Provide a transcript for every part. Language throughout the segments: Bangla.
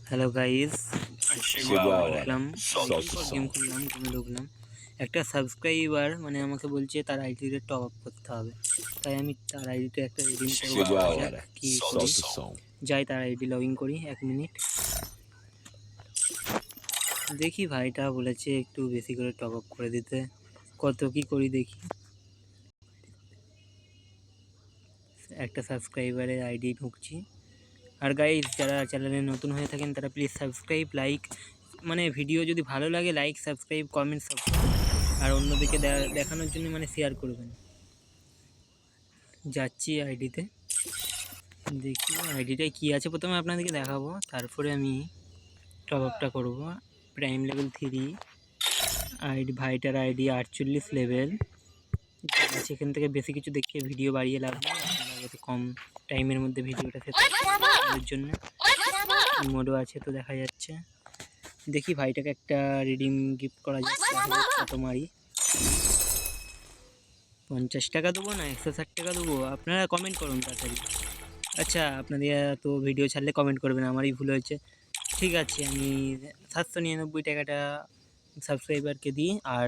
Hello guys, Chihuahua. দেখলাম Salsa গেম song. খুললাম, গেমে ঢুকলাম। একটা সাবস্ক্রাইবার মানে আমাকে বলছে তার আইডিতে টপ আপ করতে হবে, তাই আমি তার আইডিতে একটা রিডিম করবো। Chihuahua. যাক কি করি, Salsa song. যাই তার আইডি লগ ইন করি। 1 মিনিট দেখি, ভাইটা বলেছে একটু বেশি করে টপ আপ করে দিতে। কত কি করি দেখি। একটা সাবস্ক্রাইবারের আইডি ঢুকছি। আর গাইস, যারা চ্যানেলে নতুন হয়ে থাকেন তারা প্লিজ সাবস্ক্রাইব, লাইক, মানে ভিডিও যদি ভালো লাগে লাইক, সাবস্ক্রাইব, কমেন্ট, আর অন্যদিকে দেখানোর জন্য মানে শেয়ার করবেন। যাচ্ছি আইডিতে, দেখি আইডিটায় কী আছে, প্রথমে আপনাদেরকে দেখাবো, তারপরে আমি টপ আপটা করবো। প্রাইম লেভেল 3 আইডি, ভাইটার আইডি 48 লেভেল। সেখান থেকে বেশি কিছু দেখিয়ে ভিডিও বাড়িয়ে লাভ নেই, আপনারা যাতে কম টাইমের মধ্যে ভিডিওটা শেষ করার জন্য মোডও আছে তো দেখা যাচ্ছে। দেখি ভাইটাকে একটা রিডিম গিফট করা যাচ্ছে, কত মারি। 50 টাকা দেবো না 160 টাকা দেবো, আপনারা কমেন্ট করুন তাড়াতাড়ি। আচ্ছা, আপনাদের তো ভিডিও ছাড়লে কমেন্ট করবেন, আমারই ভুল হয়েছে। ঠিক আছে, আমি 799 টাকাটা সাবস্ক্রাইবারকে দিই। আর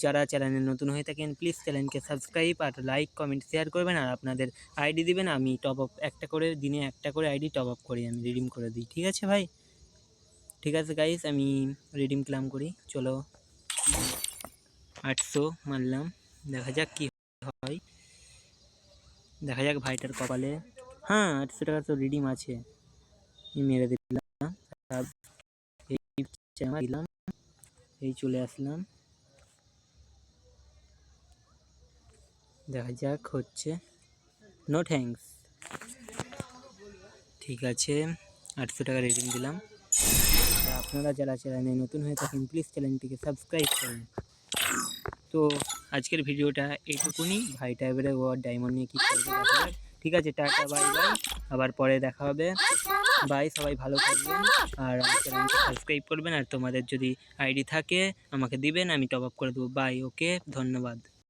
যারা চ্যানেলে নতুন হয়ে থাকেন প্লিজ চ্যানেলকে সাবস্ক্রাইব আর লাইক, কমেন্ট, শেয়ার করবেন। আর আপনাদের আইডি দিবেন, আমি টপ আপ একটা করে, দিনে একটা করে আইডি টপ আপ করি, আমি রিডিম করে দিই। ঠিক আছে ভাই, ঠিক আছে গাইস, আমি রিডিম ক্লাম করি। চলো 800 মারলাম, দেখা যাক কি হয়, দেখা যাক ভাইটার কপালে। হ্যাঁ, 800 টাকা তো রিডিম আছে, মেরে দিলাম। দিলাম, এই চলে আসলাম, দেখা যাক হচ্ছে। No thanks. ঠিক আছে, 800 টাকা রিডিম দিলাম। আপনারা যারা চ্যানেলে নতুন হয়ে থাকেন প্লিজ চ্যানেলটিকে সাবস্ক্রাইব করুন। তো আজকের ভিডিওটা এইটুকুনি। ভাইটা এবারে ও ডায়মন্ড নিয়ে কী করবে দেখা যাক। ঠিক আছে, টাটা, বাই বাই, আবার পরে দেখা হবে। বাই, সবাই ভালো থাকবেন আর আমার চ্যানেলকে সাবস্ক্রাইব করবেন। আর তোমাদের যদি আইডি থাকে আমাকে দিবেন, আমি টপ আপ করে দেবো। বাই, ওকে, ধন্যবাদ।